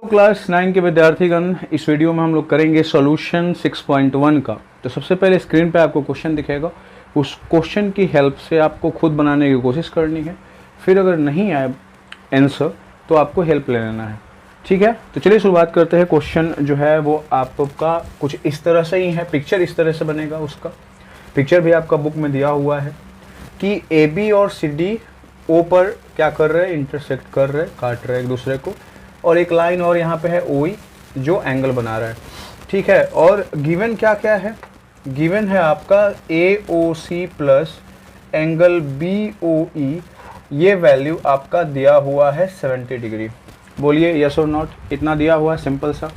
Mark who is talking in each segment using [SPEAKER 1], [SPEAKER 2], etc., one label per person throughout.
[SPEAKER 1] Class 9 के विद्यार्थीगण, इस video में हम लोग करेंगे सॉल्यूशन 6.1 का। तो सबसे पहले स्क्रीन पे आपको क्वेश्चन दिखेगा, उस क्वेश्चन की हेल्प से आपको खुद बनाने की कोशिश करनी है। फिर अगर नहीं आए आंसर तो आपको हेल्प ले लेना है, ठीक है। तो चलिए शुरुआत करते हैं। क्वेश्चन जो है वो आपका कुछ इस तरह से ही है, पिक्चर इस तरह से बनेगा। उसका पिक्चर भी आपका बुक में दिया हुआ है कि ए बी और सी डी ओ पर क्या कर रहे हैं, इंटरसेक्ट कर रहे हैं, काट रहे हैं एक दूसरे को, और एक लाइन और यहाँ पे है ओ ई जो एंगल बना रहा है, ठीक है। और गिवन क्या क्या है, गिवन है आपका A O C plus angle B O E, ये वैल्यू आपका दिया हुआ है 70 डिग्री। बोलिए यस और नॉट, इतना दिया हुआ है, सिंपल सा।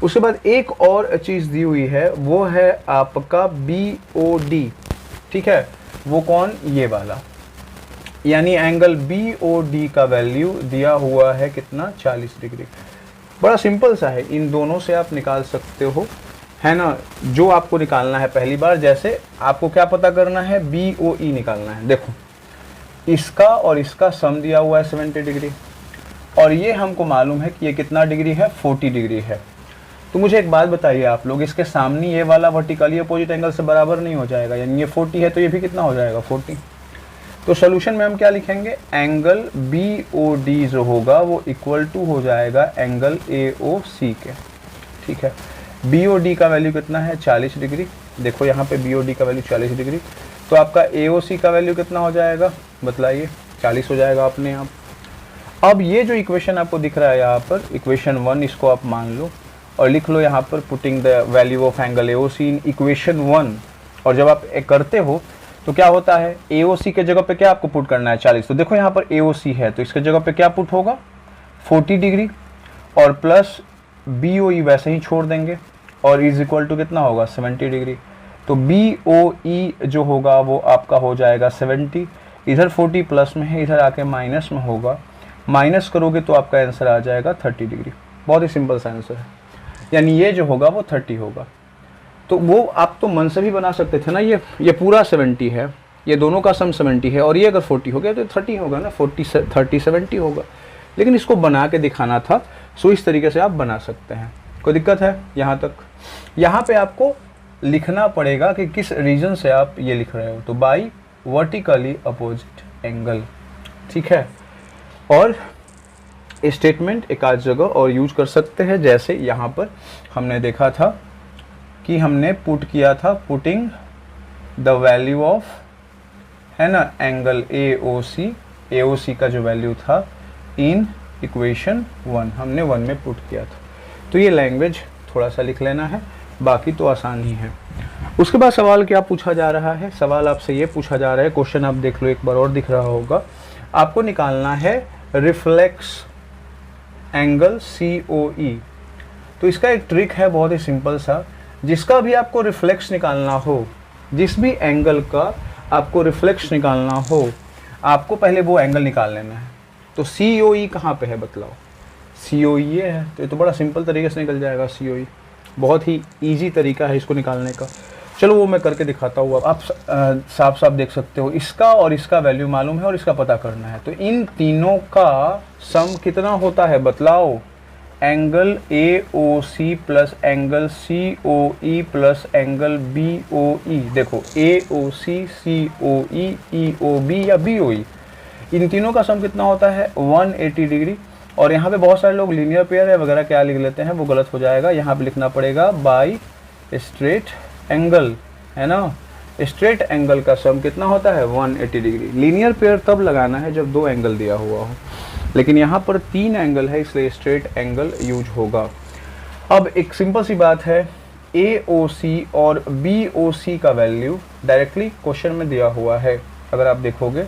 [SPEAKER 1] उसके बाद एक और चीज़ दी हुई है, वो है आपका बी ओ डी, ठीक है। वो कौन, ये वाला, यानी एंगल बी ओ डी का वैल्यू दिया हुआ है कितना, 40 डिग्री। बड़ा सिंपल सा है, इन दोनों से आप निकाल सकते हो, है ना। जो आपको निकालना है पहली बार, जैसे आपको क्या पता करना है, बी ओ ई निकालना है। देखो इसका और इसका सम दिया हुआ है 70 डिग्री, और ये हमको मालूम है कि ये कितना डिग्री है, 40 डिग्री है। तो मुझे एक बात बताइए आप लोग, इसके सामने ये वाला वर्टिकली अपोजिट एंगल से बराबर नहीं हो जाएगा, यानी ये 40 है तो ये भी कितना हो जाएगा, 40। तो सोल्यूशन में हम क्या लिखेंगे, एंगल बी ओ डी जो होगा वो इक्वल टू हो जाएगा एंगल ए ओ सी के, ठीक है। बी ओ डी का वैल्यू कितना है, 40 डिग्री। देखो यहाँ पे बी ओ डी का वैल्यू 40 डिग्री, तो आपका ए ओ सी का वैल्यू कितना हो जाएगा, बतलाइए, 40 हो जाएगा अपने आप। अब ये जो इक्वेशन आपको दिख रहा है यहाँ पर, इक्वेशन 1, इसको आप मान लो और लिख लो यहाँ पर, putting the value of angle A O C in equation 1। और जब आप करते हो तो क्या होता है, AOC के जगह पे क्या आपको पुट करना है, 40। तो देखो यहाँ पर AOC है तो इसके जगह पे क्या पुट होगा, 40 डिग्री, और प्लस BOE वैसे ही छोड़ देंगे, और इज इक्वल टू कितना होगा, 70 डिग्री। तो BOE जो होगा वो आपका हो जाएगा 70, इधर 40 प्लस में है, इधर आके माइनस में होगा, माइनस करोगे तो आपका आंसर आ जाएगा 30 डिग्री। बहुत ही सिंपल सा आंसर है, यानी ये जो होगा वो 30 होगा। तो वो आप तो मन से भी बना सकते थे ना, ये पूरा 70 है, ये दोनों का सम 70 है, और ये अगर 40 हो गया तो 30 होगा ना, 40 30 70 होगा। लेकिन इसको बना के दिखाना था, सो इस तरीके से आप बना सकते हैं। कोई दिक्कत है यहाँ तक? यहाँ पे आपको लिखना पड़ेगा कि किस रीजन से आप ये लिख रहे हो, तो बाई वर्टिकली अपोजिट एंगल, ठीक है। और स्टेटमेंट एक आध जगह और यूज कर सकते हैं, जैसे यहाँ पर हमने देखा था कि हमने पुट किया था, पुटिंग द वैल्यू ऑफ, है ना, एंगल ए ओ सी का जो वैल्यू था इन इक्वेशन 1, हमने 1 में पुट किया था। तो ये लैंग्वेज थोड़ा सा लिख लेना है, बाकी तो आसान ही है। उसके बाद सवाल क्या पूछा जा रहा है, सवाल आपसे ये पूछा जा रहा है, क्वेश्चन आप देख लो एक बार और दिख रहा होगा, आपको निकालना है रिफ्लेक्स एंगल COE। तो इसका एक ट्रिक है बहुत ही सिंपल सा, जिसका भी आपको रिफ्लेक्स निकालना हो, जिस भी एंगल का आपको रिफ्लेक्स निकालना हो, आपको पहले वो एंगल निकाल लेना है। तो COE कहाँ पे है बतलाओ, COE ये है, तो ये तो बड़ा सिंपल तरीके से निकल जाएगा COE, बहुत ही इजी तरीका है इसको निकालने का। चलो वो मैं करके दिखाता हूँ, आप साफ साफ देख सकते हो, इसका और इसका वैल्यू मालूम है और इसका पता करना है। तो इन तीनों का सम कितना होता है बतलाओ, angle AOC plus angle COE plus angle BOE। देखो AOC COE EOB या BOE, इन तीनों का सम कितना होता है, 180 डिग्री। और यहाँ पे बहुत सारे लोग लीनियर पेयर है वगैरह क्या लिख लेते हैं, वो गलत हो जाएगा। यहाँ पे लिखना पड़ेगा बाई स्ट्रेट एंगल, है ना। स्ट्रेट एंगल का सम कितना होता है, 180 डिग्री। लीनियर पेयर तब लगाना है जब 2 एंगल दिया हुआ हो, लेकिन यहाँ पर 3 एंगल है इसलिए स्ट्रेट एंगल यूज होगा। अब एक सिंपल सी बात है, AOC और BOC का वैल्यू डायरेक्टली क्वेश्चन में दिया हुआ है। अगर आप देखोगे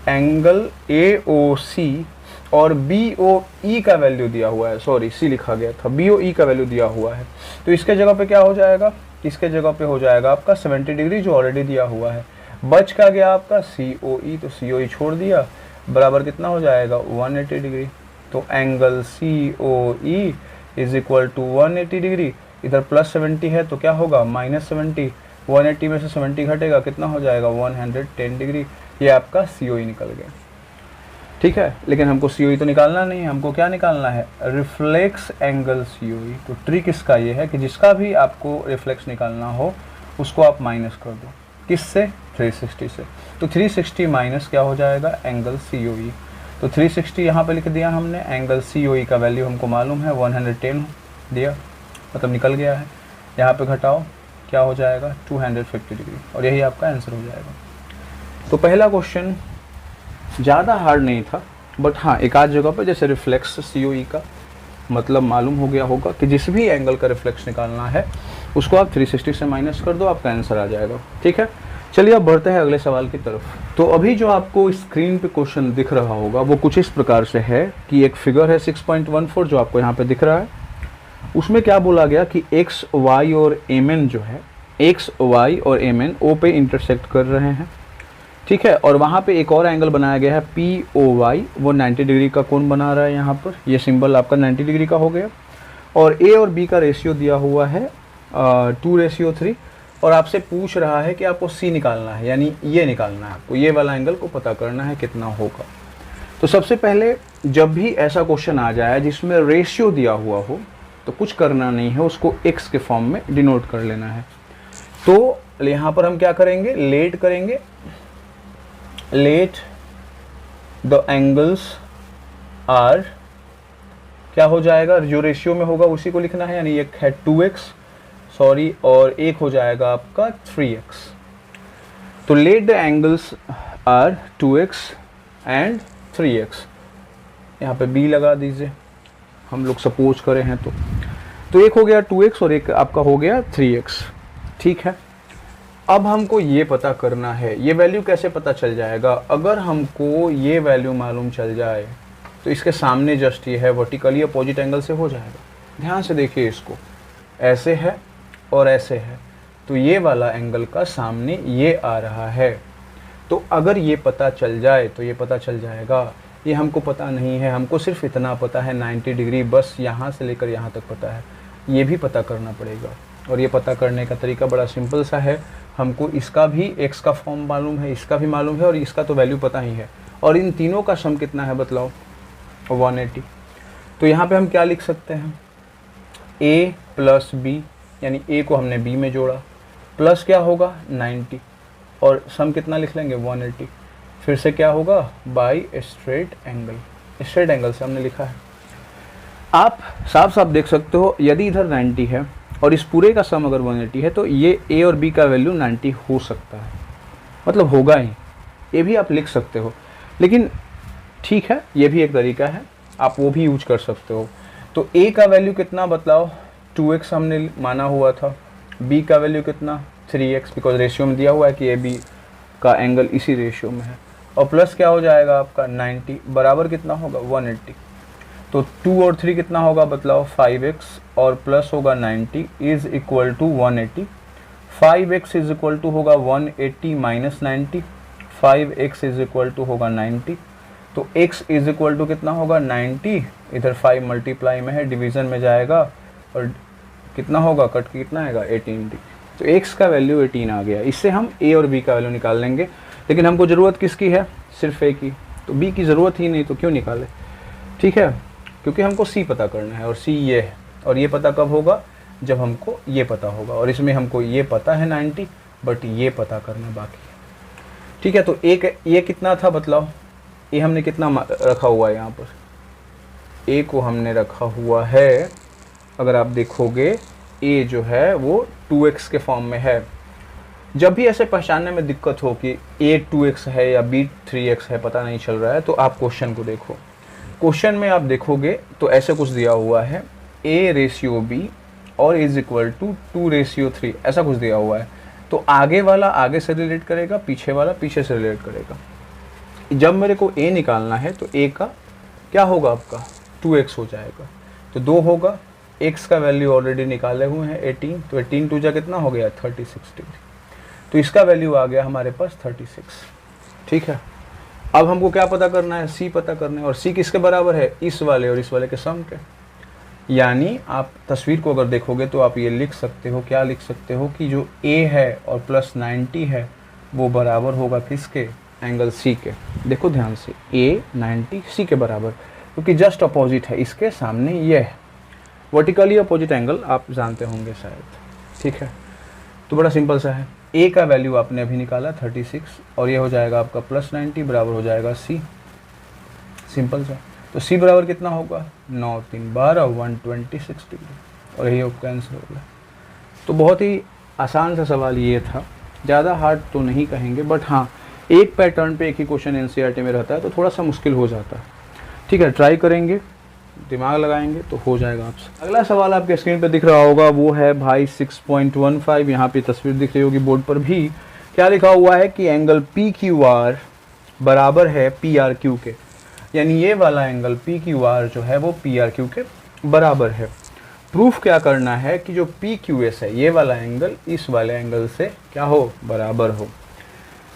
[SPEAKER 1] एंगल AOC और BOE का वैल्यू दिया हुआ है, सॉरी C लिखा गया था, BOE का वैल्यू दिया हुआ है। तो इसके जगह पे क्या हो जाएगा, इसके जगह पे हो जाएगा आपका 70 डिग्री जो ऑलरेडी दिया हुआ है। बच का गया आपका COE, तो COE छोड़ दिया, बराबर कितना हो जाएगा, 180 डिग्री। तो angle COE is equal to 180 degree, इधर प्लस 70 है तो क्या होगा, माइनस 70, 180 में से 70 घटेगा, कितना हो जाएगा, 110 डिग्री। ये आपका COE निकल गया। ठीक है, लेकिन हमको COE तो निकालना नहीं है, हमको क्या निकालना है, रिफ्लेक्स एंगल COE। तो ट्रिक इसका ये है कि जिसका भी आपको रिफ्लेक्स निकालना हो उसको आप माइनस कर दो, किससे, 360 से। तो 360 माइनस क्या हो जाएगा, एंगल COE। तो 360 यहाँ पे लिख दिया हमने, एंगल COE का वैल्यू हमको मालूम है 110 दिया, मतलब निकल गया है। यहाँ पे घटाओ, क्या हो जाएगा, 250 डिग्री, और यही आपका आंसर हो जाएगा। तो पहला क्वेश्चन ज़्यादा हार्ड नहीं था, बट हाँ एक आध जगह पर जैसे रिफ्लेक्स COE का मतलब मालूम हो गया होगा कि जिस भी एंगल का रिफ्लेक्स निकालना है उसको आप 360 से माइनस कर दो, आपका आंसर आ जाएगा। ठीक है, चलिए अब बढ़ते हैं अगले सवाल की तरफ। तो अभी जो आपको स्क्रीन पे क्वेश्चन दिख रहा होगा वो कुछ इस प्रकार से है कि एक फिगर है 6.14 जो आपको यहाँ पे दिख रहा है। उसमें क्या बोला गया कि एक्स वाई और MN जो है, एक्स वाई और MN O पे इंटरसेक्ट कर रहे हैं। ठीक है, और वहाँ पे एक और एंगल बनाया गया है POY, वो 90 डिग्री का कोण बना रहा है। यहाँ पर ये सिंबल आपका 90 डिग्री का हो गया, और A और B का रेशियो दिया हुआ है 2:3, और आपसे पूछ रहा है कि आपको C निकालना है, यानी ये निकालना है आपको, ये वाला एंगल को पता करना है कितना होगा। तो सबसे पहले जब भी ऐसा क्वेश्चन आ जाए जिसमें रेशियो दिया हुआ हो तो कुछ करना नहीं है, उसको x के फॉर्म में डिनोट कर लेना है। तो यहाँ पर हम क्या करेंगे, लेट करेंगे, लेट द एंगल्स आर, क्या हो जाएगा, जो रेशियो में होगा उसी को लिखना है, यानी एक है 2x, सॉरी, और एक हो जाएगा आपका 3x। तो let the angles are 2x and 3x, यहाँ पे b लगा दीजिए, हम लोग सपोज करें हैं तो एक हो गया 2x और एक आपका हो गया 3x। ठीक है, अब हमको ये पता करना है ये वैल्यू कैसे पता चल जाएगा। अगर हमको ये वैल्यू मालूम चल जाए तो इसके सामने जस्ट ये है, वर्टिकली अपोजिट एंगल से हो जाएगा। ध्यान से देखिए, इसको ऐसे है और ऐसे है, तो ये वाला एंगल का सामने ये आ रहा है। तो अगर ये पता चल जाए तो ये पता चल जाएगा। ये हमको पता नहीं है, हमको सिर्फ इतना पता है 90 डिग्री, बस यहाँ से लेकर यहाँ तक पता है, ये भी पता करना पड़ेगा। और ये पता करने का तरीका बड़ा सिंपल सा है, हमको इसका भी x का फॉर्म मालूम है, इसका भी मालूम है, और इसका तो वैल्यू पता ही है, और इन तीनों का सम कितना है बतलाओ, 180। तो यहाँ पे हम क्या लिख सकते हैं, a प्लस b, यानी a को हमने b में जोड़ा, प्लस क्या होगा 90, और सम कितना लिख लेंगे 180। फिर से क्या होगा, by straight angle, straight angle से हमने लिखा है। आप साफ साफ देख सकते हो, यदि इधर 90 है और इस पूरे का सम अगर 180 है तो ये a और b का वैल्यू 90 हो सकता है, मतलब होगा ही, ये भी आप लिख सकते हो। लेकिन ठीक है, ये भी एक तरीका है, आप वो भी यूज कर सकते हो। तो a का वैल्यू कितना बतलाओ, 2x हमने माना हुआ था, b का वैल्यू कितना 3x, बिकॉज रेशियो में दिया हुआ है कि ab का एंगल इसी रेशियो में है, और प्लस क्या हो जाएगा आपका 90 बराबर कितना होगा 180। तो 2 और 3 कितना होगा बतलाओ, 5x, और प्लस होगा 90 is equal to 180। 5x is equal to होगा 180 minus 90, 5x is equal to होगा 90। तो x इज इक्वल टू कितना होगा 90, इधर 5 मल्टीप्लाई में है, डिवीज़न में जाएगा, और कितना होगा, कट के कितना आएगा 18। तो x का वैल्यू 18 आ गया। इससे हम a और b का वैल्यू निकाल लेंगे, लेकिन हमको ज़रूरत किसकी है, सिर्फ a की, तो b की ज़रूरत ही नहीं, तो क्यों निकाले। ठीक है, क्योंकि हमको c पता करना है, और c ये है, और ये पता कब होगा, जब हमको ये पता होगा, और इसमें हमको ये पता है 90, बट ये पता करना बाकी है। ठीक है, तो एक ये कितना था बतलाओ, ये हमने कितना रखा हुआ है यहाँ पर, a को हमने रखा हुआ है, अगर आप देखोगे a जो है वो 2x के फॉर्म में है। जब भी ऐसे पहचानने में दिक्कत हो कि a 2x है या b 3x है, पता नहीं चल रहा है, तो आप क्वेश्चन को देखो। क्वेश्चन में आप देखोगे तो ऐसे कुछ दिया हुआ है, a रेशियो b और इज इक्वल टू 2:3, ऐसा कुछ दिया हुआ है। तो आगे वाला आगे से रिलेट करेगा, पीछे वाला पीछे से रिलेट करेगा। जब मेरे को a निकालना है तो a का क्या होगा आपका 2x हो जाएगा, तो 2 होगा, x का वैल्यू ऑलरेडी निकाले हुए हैं 18, तो 18 टू जा कितना हो गया 36 डिग्री, तो इसका वैल्यू आ गया हमारे पास 36। ठीक है, अब हमको क्या पता करना है, c पता करना है, और c किसके बराबर है, इस वाले और इस वाले के सम के। यानी आप तस्वीर को अगर देखोगे तो आप ये लिख सकते हो, क्या लिख सकते हो कि जो a है और प्लस 90 है वो बराबर होगा किसके, एंगल सी के। देखो ध्यान से, ए 90 सी के बराबर, क्योंकि जस्ट अपोजिट है, इसके सामने ये है। वर्टिकली अपोजिट एंगल आप जानते होंगे शायद, ठीक है। तो बड़ा सिंपल सा है, ए का वैल्यू आपने अभी निकाला 36 और ये हो जाएगा आपका प्लस 90 बराबर हो जाएगा सी, सिंपल सा। तो सी बराबर कितना होगा, 9 3 12 126 डिग्री, और यही आपका आंसर होगा। तो बहुत ही आसान सा सवाल ये था, ज़्यादा हार्ड तो नहीं कहेंगे, बट हाँ एक पैटर्न पे एक ही क्वेश्चन एनसीईआरटी में रहता है तो थोड़ा सा मुश्किल हो जाता है, ठीक है। ट्राई करेंगे, दिमाग लगाएंगे तो हो जाएगा आपसे। अगला सवाल आपके स्क्रीन पे दिख रहा होगा, वो है भाई 6.15। यहाँ पे तस्वीर दिख रही होगी बोर्ड पर भी। क्या लिखा हुआ है कि एंगल पी क्यू आर बराबर है पी आर क्यू के, यानी ये वाला एंगल पी क्यू आर जो है वो पी आर क्यू के बराबर है। प्रूफ क्या करना है कि जो पी क्यू एस है, ये वाला एंगल इस वाले एंगल से क्या हो, बराबर हो।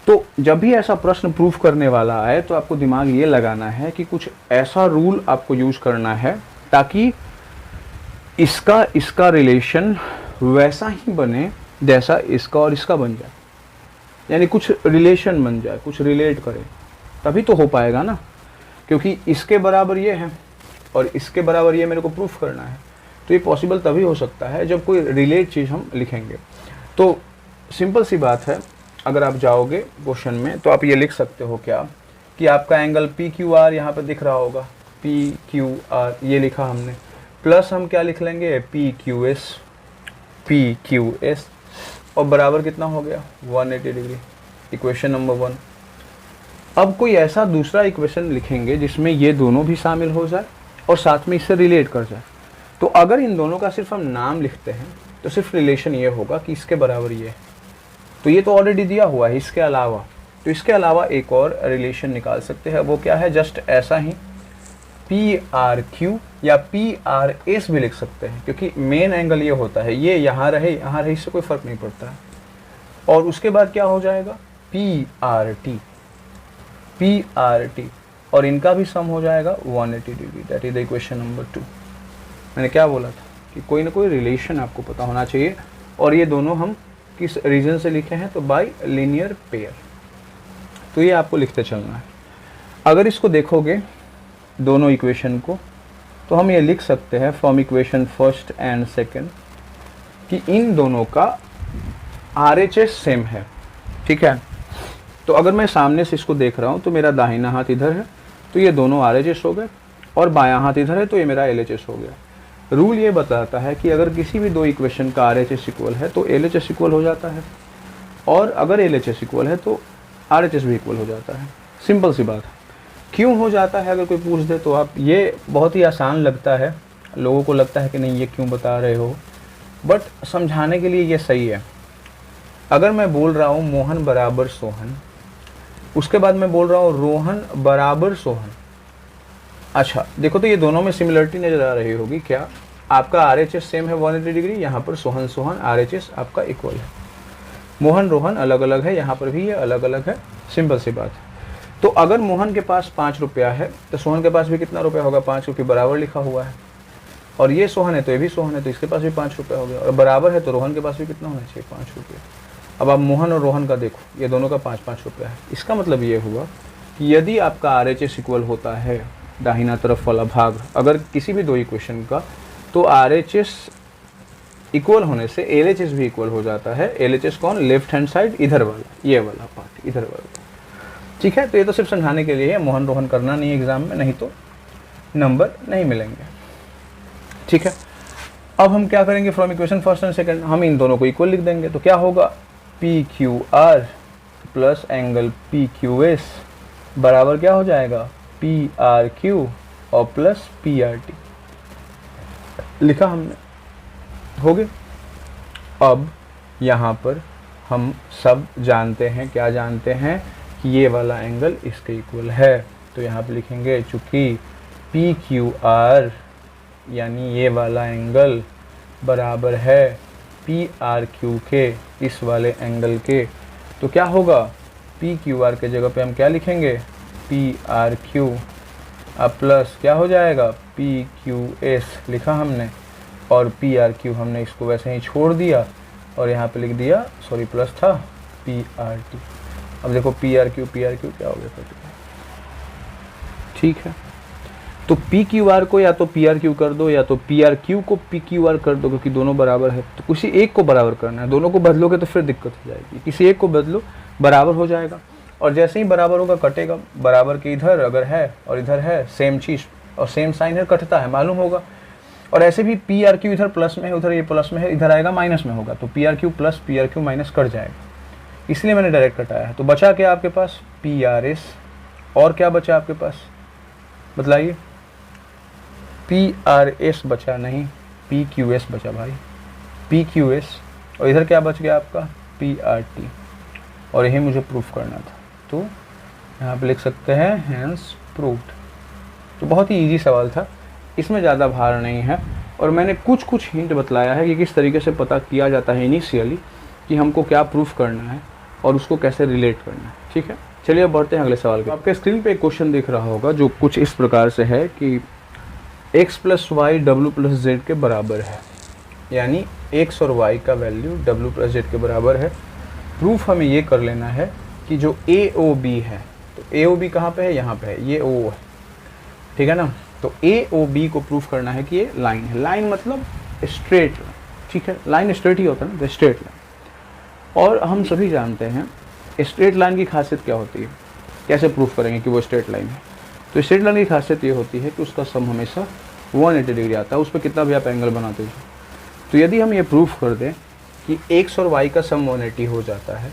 [SPEAKER 1] तो जब भी ऐसा प्रश्न प्रूफ करने वाला आए तो आपको दिमाग ये लगाना है कि कुछ ऐसा रूल आपको यूज करना है ताकि इसका रिलेशन वैसा ही बने जैसा इसका और इसका बन जाए, यानी कुछ रिलेशन बन जाए, कुछ रिलेट करे, तभी तो हो पाएगा ना। क्योंकि इसके बराबर ये है और इसके बराबर ये मेरे को प्रूफ करना है, तो ये पॉसिबल तभी हो सकता है जब कोई रिलेट चीज़ हम लिखेंगे। तो सिंपल सी बात है, अगर आप जाओगे क्वेश्चन में तो आप ये लिख सकते हो क्या कि आपका एंगल पी क्यू आर यहाँ पर दिख रहा होगा, पी क्यू आर ये लिखा हमने, प्लस हम क्या लिख लेंगे, पी क्यू एस, और बराबर कितना हो गया 180 डिग्री। Equation number 1। अब कोई ऐसा दूसरा इक्वेशन लिखेंगे जिसमें ये दोनों भी शामिल हो जाए और साथ में इससे रिलेट कर जाए। तो अगर इन दोनों का सिर्फ हम नाम लिखते हैं तो सिर्फ रिलेशन ये होगा कि इसके बराबर ये है, तो ये तो ऑलरेडी दिया हुआ है। इसके अलावा तो इसके अलावा एक और रिलेशन निकाल सकते हैं, वो क्या है, जस्ट ऐसा ही पी आर क्यू या पी आर एस भी लिख सकते हैं, क्योंकि मेन एंगल ये होता है, ये यहाँ रहे इससे कोई फर्क नहीं पड़ता है। और उसके बाद क्या हो जाएगा, पी आर टी, और इनका भी सम हो जाएगा 180 degree. That is the equation number 2। मैंने क्या बोला था कि कोई ना कोई रिलेशन आपको पता होना चाहिए, और ये दोनों हम किस रीजन से लिखे हैं, तो बाय लीनियर पेयर। तो ये आपको लिखते चलना है। अगर इसको देखोगे दोनों इक्वेशन को, तो हम ये लिख सकते हैं from equation first and second कि इन दोनों का RHS सेम है, ठीक है। तो अगर मैं सामने से इसको देख रहा हूँ तो मेरा दाहिना हाथ इधर है, तो ये दोनों RHS हो गए, और बायां हाथ इधर है तो ये मेरा LHS हो गया। रूल ये बताता है कि अगर किसी भी दो इक्वेशन का RHS इक्वल है तो LHS इक्वल हो जाता है, और अगर LHS इक्वल है तो RHS भी इक्वल हो जाता है। सिंपल सी बात है। क्यों हो जाता है अगर कोई पूछ दे तो आप, ये बहुत ही आसान लगता है, लोगों को लगता है कि नहीं ये क्यों बता रहे हो, बट समझाने के लिए ये सही है। अगर मैं बोल रहा हूँ मोहन बराबर सोहन, उसके बाद मैं बोल रहा हूँ रोहन बराबर सोहन, अच्छा देखो तो ये दोनों में सिमिलरिटी नजर आ रही होगी। क्या आपका RHS सेम है 180 डिग्री, यहाँ पर सोहन RHS आपका इक्वल है। मोहन रोहन अलग अलग है, यहाँ पर भी ये अलग अलग है, सिंपल सी बात है। तो अगर मोहन के पास 5 रुपया है तो सोहन के पास भी कितना रुपया होगा, 5, क्योंकि बराबर लिखा हुआ है। और ये सोहन है तो ये भी सोहन है, तो इसके पास भी 5 रुपया हो गया, और बराबर है तो रोहन के पास भी कितना होना चाहिए, 5 रुपये। अब आप मोहन और रोहन का देखो, ये दोनों का 5-5 रुपया है। इसका मतलब ये हुआ कि यदि आपका RHS इक्वल होता है दाहिना तरफ वाला भाग अगर किसी भी दो इक्वेशन का, तो RHS इक्वल होने से LHS भी इक्वल हो जाता है। LHS कौन, लेफ्ट हैंड साइड, इधर वाला, ये वाला पार्ट, इधर वाला, ठीक है। तो ये तो सिर्फ समझाने के लिए है, मोहन रोहन करना नहीं एग्जाम में, नहीं तो नंबर नहीं मिलेंगे, ठीक है। अब हम क्या करेंगे, from equation first and second हम इन दोनों को इक्वल लिख देंगे। तो क्या होगा, PQR प्लस एंगल PQS बराबर क्या हो जाएगा, PRQ और प्लस PRT। लिखा हमने, हो गए। अब यहाँ पर हम सब जानते हैं, क्या जानते हैं कि ये वाला एंगल इसके इक्वल है। तो यहाँ पे लिखेंगे चूँकि PQR यानी ये वाला एंगल बराबर है PRQ के, इस वाले एंगल के, तो क्या होगा, PQR के जगह पे हम क्या लिखेंगे, PRQ अब प्लस क्या हो जाएगा, PQS लिखा हमने, और PRQ हमने इसको वैसे ही छोड़ दिया और यहाँ पे लिख दिया, सॉरी प्लस था, PRT। अब देखो पी आर क्यू क्या हो गया, ठीक है। तो पी क्यू आर को या तो पी आर क्यू कर दो या तो पी आर क्यू को पी क्यू आर कर दो, क्योंकि दोनों बराबर है। तो किसी एक को बराबर करना है, दोनों को बदलोगे तो फिर दिक्कत हो जाएगी। किसी एक को बदलो, बराबर हो जाएगा, और जैसे ही बराबर होगा कटेगा। बराबर के इधर अगर है और इधर है सेम चीज़ और सेम साइन है, कटता है, मालूम होगा। और ऐसे भी पी आर क्यू इधर प्लस में है, उधर ये प्लस में है, इधर आएगा माइनस में होगा, तो P R Q plus P R Q minus cut जाएगा, इसलिए मैंने डायरेक्ट कटाया है। तो बचा क्या आपके पास, पी आर एस, और क्या बचा आपके पास बतलाइए, पी आर एस बचा नहीं, पी क्यू एस बचा भाई, पी क्यू एस, और इधर क्या बच गया आपका, पी आर टी, और यही मुझे प्रूफ करना था। तो यहाँ पे लिख सकते हैं हैंस प्रूव्ड। तो बहुत ही इजी सवाल था, इसमें ज़्यादा भार नहीं है, और मैंने कुछ हिंट बतलाया है कि किस तरीके से पता किया जाता है इनिशियली कि हमको क्या प्रूफ करना है और उसको कैसे रिलेट करना है, ठीक है। चलिए अब बढ़ते हैं अगले सवाल पे। आपके स्क्रीन पे एक क्वेश्चन दिख रहा होगा जो कुछ इस प्रकार से है कि x plus Y W plus Z के बराबर है, यानी x और y का वैल्यू w प्लस जेड के बराबर है। प्रूफ हमें ये कर लेना है कि जो ए ओ बी है, तो ए ओ बी कहाँ पे है, यहाँ पे है, ये ओ है, ठीक है ना। तो ए ओ बी को प्रूफ करना है कि ये लाइन है। लाइन मतलब स्ट्रेट लाइन, ठीक है, लाइन स्ट्रेट ही होता है ना, स्ट्रेट लाइन। और हम सभी जानते हैं स्ट्रेट लाइन की खासियत क्या होती है, कैसे प्रूफ करेंगे कि वो स्ट्रेट लाइन है। तो स्ट्रेट लाइन की खासियत ये होती है कि उसका सम हमेशा 180 डिग्री आता है, उस पर कितना भी आप एंगल बनाते हो। तो यदि हम ये प्रूफ कर दें कि x और y का सम 180 हो जाता है,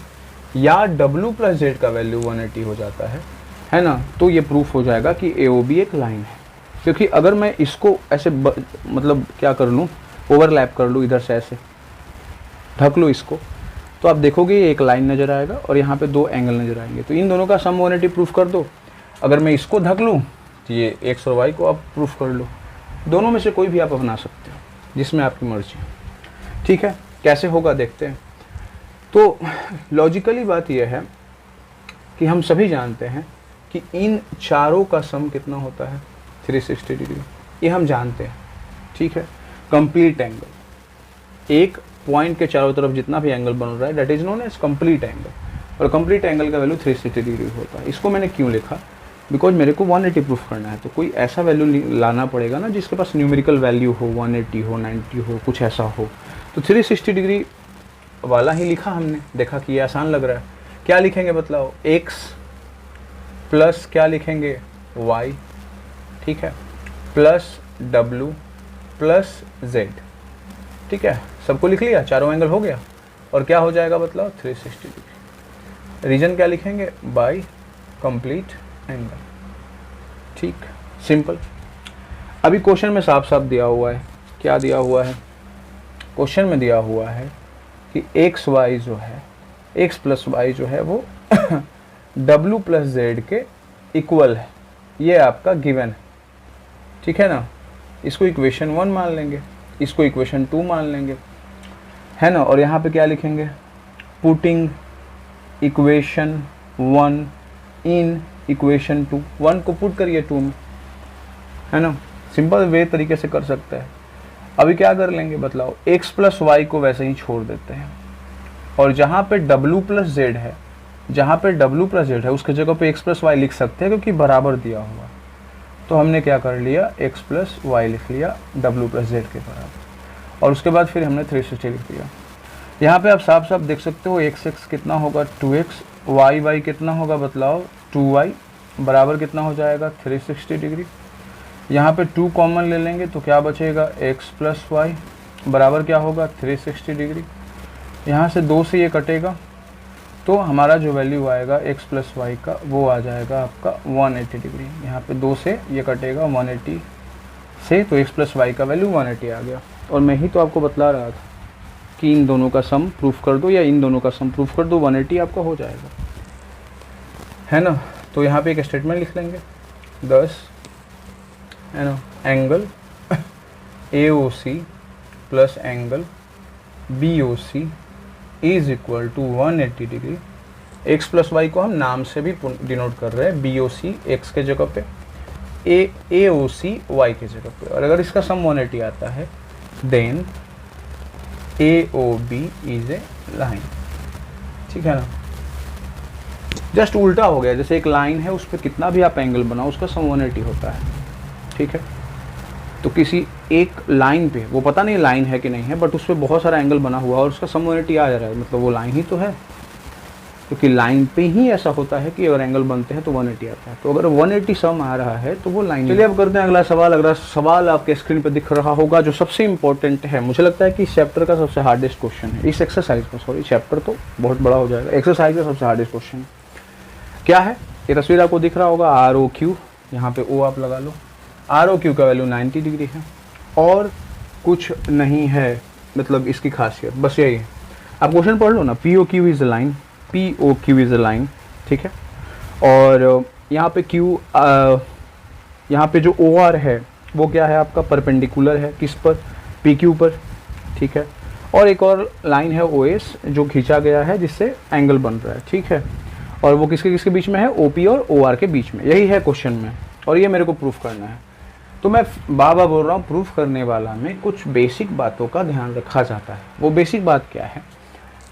[SPEAKER 1] या w प्लस जेड का वैल्यू 180 हो जाता है ना, तो ये प्रूफ हो जाएगा कि AOB एक लाइन है। क्योंकि अगर मैं इसको ऐसे मतलब क्या कर लूँ, ओवरलैप कर लूँ, इधर से ऐसे ढक लूँ इसको, तो आप देखोगे ये एक लाइन नज़र आएगा और यहाँ पे दो एंगल नज़र आएंगे। तो इन दोनों का सम 180 प्रूफ कर दो। अगर मैं इसको ढक लूँ तो ये x और y को आप प्रूफ कर लो। दोनों में से कोई भी आप अपना सकते हो, जिसमें आपकी मर्जी है, ठीक है। कैसे होगा देखते हैं। तो लॉजिकली बात यह है कि हम सभी जानते हैं कि इन चारों का सम कितना होता है, 360 डिग्री, ये हम जानते हैं, ठीक है। कंप्लीट एंगल, एक पॉइंट के चारों तरफ जितना भी एंगल बन रहा है that is known as complete angle, और कंप्लीट एंगल का वैल्यू 360 डिग्री होता है। इसको मैंने क्यों लिखा, बिकॉज मेरे को 180 प्रूफ करना है, तो कोई ऐसा वैल्यू लाना पड़ेगा ना जिसके पास न्यूमेरिकल वैल्यू हो, 180 हो, 90 हो, कुछ ऐसा हो। तो 360 डिग्री वाला ही लिखा हमने, देखा कि ये आसान लग रहा है। क्या लिखेंगे बतलाओ, x प्लस क्या लिखेंगे y, ठीक है, प्लस w प्लस z, ठीक है। सबको लिख लिया, चारों एंगल हो गया, और क्या हो जाएगा बतलाओ 360 डिग्री। रीजन क्या लिखेंगे, बाय कंप्लीट एंगल, ठीक, सिंपल। अभी क्वेश्चन में साफ साफ दिया हुआ है, क्या दिया हुआ है, क्वेश्चन में दिया हुआ है कि एक्स वाई जो है, एक्स प्लस वाई जो है वो w प्लस जेड के इक्वल है, ये आपका गिवन है, ठीक है ना। इसको इक्वेशन 1 मान लेंगे, इसको इक्वेशन 2 मान लेंगे, है ना। और यहाँ पे क्या लिखेंगे, पुटिंग इक्वेशन 1 इन इक्वेशन 2, 1 को पुट करिए 2 में, है ना। सिंपल वे तरीके से कर सकते हैं। अभी क्या कर लेंगे बतलाओ, x प्लस वाई को वैसे ही छोड़ देते हैं, और जहाँ पे w प्लस जेड है, जहाँ पे w प्लस जेड है उसके जगह पे x प्लस वाई लिख सकते हैं, क्योंकि बराबर दिया हुआ। तो हमने क्या कर लिया, x प्लस वाई लिख लिया w प्लस जेड के बराबर, और उसके बाद फिर हमने 360 लिख दिया। यहाँ पे आप साफ साफ देख सकते हो x कितना होगा 2x, y कितना होगा बतलाओ 2y, बराबर कितना हो जाएगा 360 डिग्री। यहाँ पे 2 कॉमन ले लेंगे तो क्या बचेगा, x प्लस वाई बराबर क्या होगा 360 डिग्री। यहाँ से 2 से ये कटेगा तो हमारा जो वैल्यू आएगा x प्लस वाई का वो आ जाएगा आपका 180 डिग्री। यहाँ पे 2 से ये कटेगा 180 से, तो x प्लस वाई का वैल्यू 180 आ गया। और मैं ही तो आपको बतला रहा था कि इन दोनों का सम प्रूफ कर दो या इन दोनों का सम प्रूफ कर दो, 180 आपका हो जाएगा, है ना। तो यहाँ पे एक स्टेटमेंट लिख लेंगे 10, है ना, angle AOC plus angle BOC is equal to 180 degree. x plus Y को हम नाम से भी डिनोट कर रहे हैं, BOC x के जगह पे, AOC y के जगह पे। और अगर इसका सम 180 आता है then AOB is a line, ठीक है ना। जस्ट उल्टा हो गया, जैसे एक लाइन है उस पर कितना भी आप एंगल बनाओ उसका सम 180 होता है, ठीक है। तो किसी एक लाइन पे, वो पता नहीं लाइन है कि नहीं है, बट उस पर बहुत सारा एंगल बना हुआ और उसका सम 180 आ जा रहा है, मतलब वो लाइन ही तो है, क्योंकि लाइन पे ही ऐसा होता है कि अगर एंगल बनते हैं तो 180 आता है। तो अगर 180 सम आ रहा है तो वो लाइन। चलिए अब करते हैं अगला सवाल। अगला सवाल आपके स्क्रीन पर दिख रहा होगा, जो सबसे इंपॉर्टेंट है, मुझे लगता है कि इस चैप्टर का सबसे हार्डेस्ट क्वेश्चन है, इस एक्सरसाइज का, सॉरी चैप्टर तो बहुत बड़ा हो जाएगा, एक्सरसाइज का सबसे हार्डेस्ट क्वेश्चन है। क्या है ये तस्वीर आपको दिख रहा होगा, आर ओ क्यू, यहाँ पे ओ आप लगा लो, आर ओ क्यू का वैल्यू 90 डिग्री है और कुछ नहीं है, मतलब इसकी खासियत बस यही है। आप क्वेश्चन पढ़ लो ना, P O Q is a line, P O Q is a line, ठीक है। और यहाँ पे क्यू, यहाँ पे जो ओ आर है वो क्या है आपका, परपेंडिकुलर है किस पर, पी क्यू पर, ठीक है। और एक और लाइन है ओ एस जो खींचा गया है जिससे एंगल बन रहा है, ठीक है। और वो किसके किसके बीच में है, ओ पी और ओ आर के बीच में, यही है क्वेश्चन में, और ये मेरे को प्रूफ करना है। तो मैं बाबा बोल रहा हूँ, प्रूफ करने वाला में कुछ बेसिक बातों का ध्यान रखा जाता है। वो बेसिक बात क्या है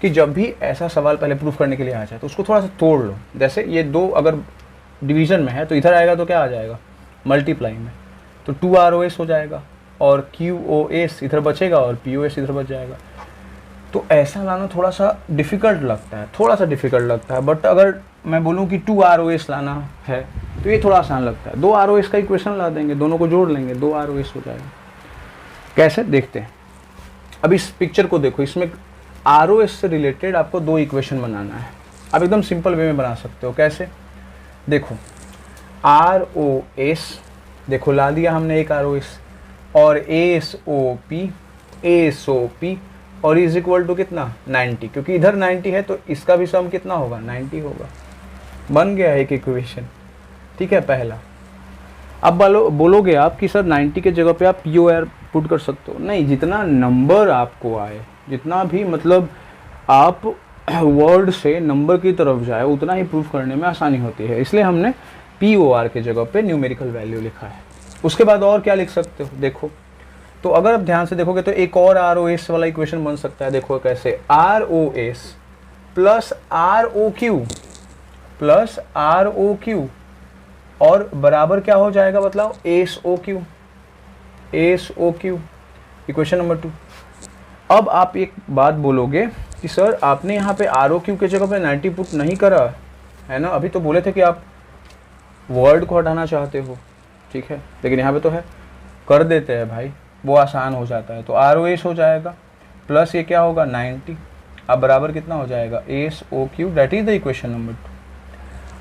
[SPEAKER 1] कि जब भी ऐसा सवाल पहले प्रूफ करने के लिए आ जाए तो उसको थोड़ा सा तोड़ लो। जैसे ये दो अगर डिवीज़न में है तो इधर आएगा तो क्या आ जाएगा, मल्टीप्लाई में, तो 2ROS हो जाएगा और QOS इधर बचेगा और POS इधर बच जाएगा। तो ऐसा लाना थोड़ा सा डिफ़िकल्ट लगता है, थोड़ा सा डिफ़िकल्ट लगता है, बट अगर मैं बोलूँ कि 2ROS लाना है तो ये थोड़ा आसान लगता है। 2ROS का इक्वेशन ला देंगे, दोनों को जोड़ लेंगे, 2ROS हो जाएगा। कैसे देखते हैं, अब इस पिक्चर को देखो, इसमें ROS से रिलेटेड आपको दो इक्वेशन बनाना है। आप एकदम सिंपल वे में बना सकते हो, कैसे देखो, ROS देखो ला दिया हमने एक ROS, और ASOP और इज इक्वल टू कितना 90, क्योंकि इधर 90 है तो इसका भी सम कितना होगा 90 होगा। बन गया एक इक्वेशन, ठीक है पहला। अब बोलोगे आप कि सर 90 के जगह पे आप POR पुट कर सकते हो, नहीं, जितना नंबर आपको आए, जितना भी मतलब आप वर्ड से नंबर की तरफ जाए उतना ही प्रूफ करने में आसानी होती है, इसलिए हमने POR के जगह पे न्यूमेरिकल वैल्यू लिखा है। उसके बाद और क्या लिख सकते हो देखो, तो अगर आप ध्यान से देखोगे तो एक और ROS वाला इक्वेशन बन सकता है। देखो कैसे, ROS प्लस ROQ और बराबर क्या हो जाएगा, मतलब ASOQ, इक्वेशन नंबर 2। अब आप एक बात बोलोगे कि सर आपने यहाँ पे ROQ के जगह पे 90 पुट नहीं करा है ना, अभी तो बोले थे कि आप वर्ड को हटाना चाहते हो, ठीक है, लेकिन यहाँ पे तो है, कर देते हैं भाई, वो आसान हो जाता है। तो ROS हो जाएगा प्लस ये क्या होगा 90, अब बराबर कितना हो जाएगा ASOQ, that is the equation number 2।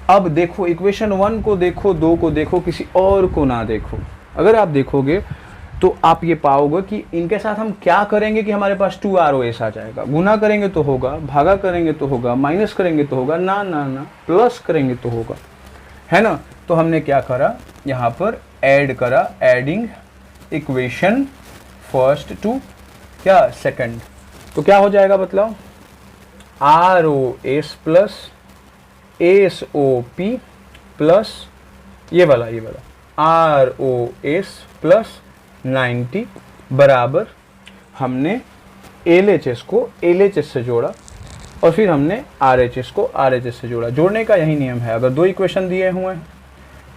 [SPEAKER 1] अब देखो इक्वेशन 1 को देखो, 2 को देखो, किसी और को ना देखो। अगर आप देखोगे तो आप ये पाओगे कि इनके साथ हम क्या करेंगे कि हमारे पास 2ROS आ जाएगा। गुना करेंगे तो होगा, भागा करेंगे तो होगा, माइनस करेंगे तो होगा, ना ना ना, प्लस करेंगे तो होगा, है ना। तो हमने क्या करा, यहाँ पर ऐड करा, एडिंग इक्वेशन फर्स्ट टू क्या सेकंड, तो क्या हो जाएगा मतलब ROS प्लस ASOP प्लस ये वाला ROS प्लस 90 बराबर, हमने LHS को LHS से जोड़ा और फिर हमने RHS को RHS से जोड़ा। जोड़ने का यही नियम है, अगर दो इक्वेशन दिए हुए हैं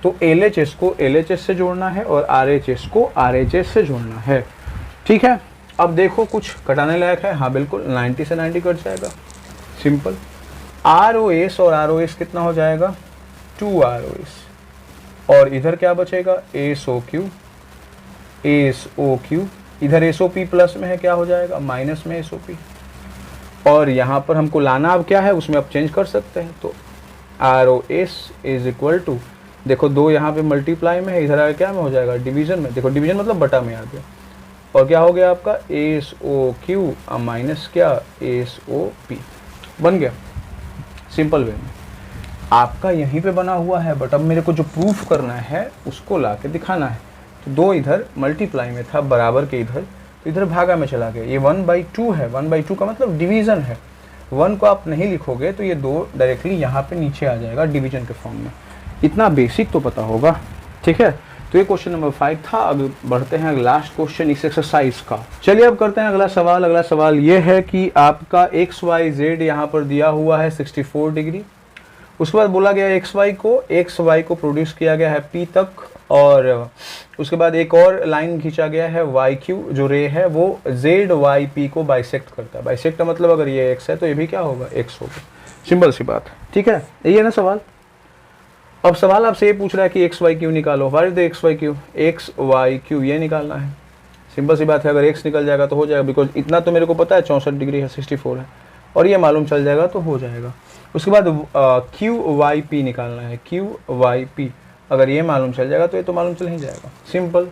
[SPEAKER 1] तो LHS को LHS से जोड़ना है और RHS को RHS से जोड़ना है, ठीक है। अब देखो कुछ कटाने लायक है, हाँ बिल्कुल, 90 से 90 कट जाएगा, सिंपल। ROS और ROS कितना हो जाएगा 2ROS, और इधर क्या बचेगा ASOQ, इधर SOP प्लस में है, क्या हो जाएगा माइनस में SOP, और यहाँ पर हमको लाना अब क्या है, उसमें आप चेंज कर सकते हैं। तो ROS इज इक्वल टू, देखो दो यहाँ पे मल्टीप्लाई में है, इधर आगे क्या में हो जाएगा डिवीजन में, देखो डिवीजन मतलब बटा में आ गया, और क्या हो गया आपका ASOQ माइनस क्या ASOP, बन गया सिंपल वे में। आपका यहीं पे बना हुआ है, बट अब मेरे को जो प्रूफ करना है उसको ला के दिखाना है। तो दो इधर मल्टीप्लाई में था, बराबर के इधर, तो इधर भागा में चला गया, ये 1/2 है, 1/2 का मतलब डिवीज़न है। 1 को आप नहीं लिखोगे तो ये 2 डायरेक्टली यहाँ पे नीचे आ जाएगा डिवीजन के फॉर्म में। इतना बेसिक तो पता होगा, ठीक है। तो ये क्वेश्चन नंबर 5 था। अब बढ़ते हैं लास्ट क्वेश्चन इस एक्सरसाइज का। चलिए अब करते हैं अगला सवाल। अगला सवाल ये है कि आपका XYZ यहाँ पर दिया हुआ है 64 डिग्री, उसके बाद बोला गया एक्स वाई को प्रोड्यूस किया गया है पी तक, और उसके बाद एक और लाइन खींचा गया है वाई क्यू, जो रे है वो जेड वाई पी को बाइसेक्ट करता है। बाइसेक्ट का मतलब अगर ये एक्स है तो ये भी क्या होगा, एक्स होगा। सिंपल सी बात, ठीक है, यही है ना सवाल। अब सवाल आपसे ये पूछ रहा है कि एक्स वाई क्यू निकालो। What is the X Y Q? X Y Q ये निकालना है। सिंपल सी बात है, अगर एक्स निकल जाएगा तो हो जाएगा, बिकॉज इतना तो मेरे को पता है 64 डिग्री है, 64 है, और ये मालूम चल जाएगा तो हो जाएगा। उसके बाद क्यू वाई पी निकालना है। क्यू वाई पी अगर ये मालूम चल जाएगा तो ये तो मालूम चल ही जाएगा। सिंपल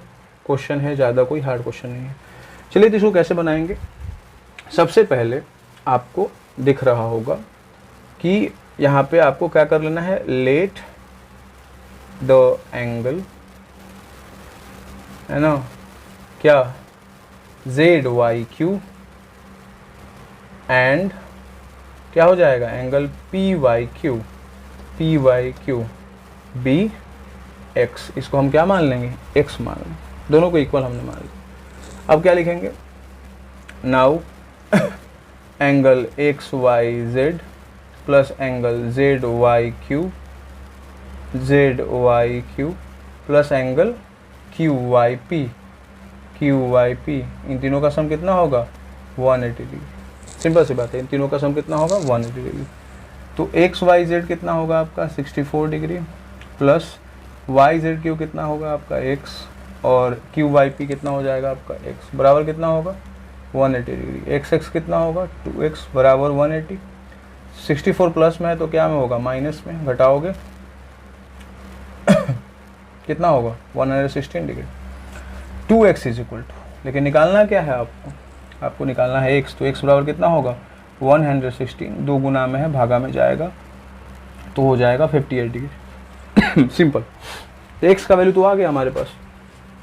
[SPEAKER 1] क्वेश्चन है, ज़्यादा कोई हार्ड क्वेश्चन नहीं है। चलिए तो इसको कैसे बनाएंगे। सबसे पहले आपको दिख रहा होगा कि यहाँ पे आपको क्या कर लेना है, लेट द एंगल, है ना, क्या, जेड वाई क्यू एंड क्या हो जाएगा, angle P Y Q B X. इसको हम क्या मान लेंगे, एक्स मान लेंगे, दोनों को इक्वल हमने मान लिया। अब क्या लिखेंगे, now angle X Y Z plus angle Z Y Q plus angle Q Y P, इन तीनों का सम कितना होगा, 180 डिग्री। सिंपल सी बात है, इन तीनों का सम कितना होगा, 180 डिग्री। तो एक्स वाई जेड कितना होगा आपका 64 degree, plus Y Z Q कितना होगा आपका x, और क्यू वाई पी कितना हो जाएगा आपका x, बराबर कितना होगा 180 डिग्री। x कितना होगा 2x बराबर 180। 64 प्लस में है तो क्या में होगा, माइनस में, घटाओगे कितना होगा 116 degree. 2x is equal to, लेकिन निकालना क्या है आपको निकालना है x, तो x बराबर कितना होगा 116, 2 गुना में है, भागा में जाएगा तो हो जाएगा 58 डिग्री। सिंपल। तो x का वैल्यू तो आ गया हमारे पास,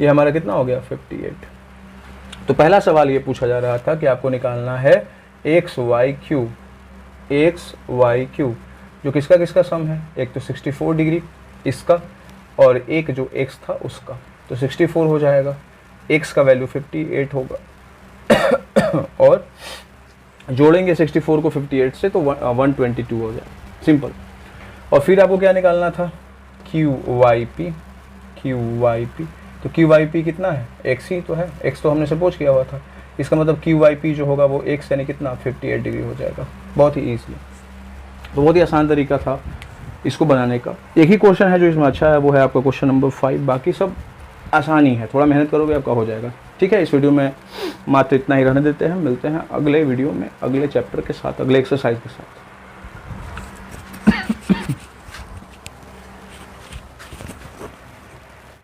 [SPEAKER 1] ये हमारा कितना हो गया 58। तो पहला सवाल ये पूछा जा रहा था कि आपको निकालना है एक्स वाई क्यू, जो किसका किसका सम है, एक तो 64 डिग्री इसका और एक जो x था उसका, तो 64 हो जाएगा, x का वैल्यू 58 होगा और जोड़ेंगे 64 को 58 से तो 122 हो जाएगा। सिंपल। और फिर आपको क्या निकालना था, क्यू वाई पी, तो क्यू वाई पी कितना है, x ही तो है, x तो हमने सपोज किया हुआ था, इसका मतलब क्यू वाई पी जो होगा वो x यानी कितना 58 डिग्री हो जाएगा। बहुत ही ईजी, तो बहुत ही आसान तरीका था इसको बनाने का। एक ही क्वेश्चन है जो इसमें अच्छा है, वो है आपका क्वेश्चन नंबर 5, बाकी सब आसानी है, थोड़ा मेहनत करोगे आपका हो जाएगा। ठीक है, इस वीडियो में मात्र इतना ही रहने देते हैं, मिलते हैं अगले वीडियो में अगले चैप्टर के साथ, अगले एक्सरसाइज के साथ।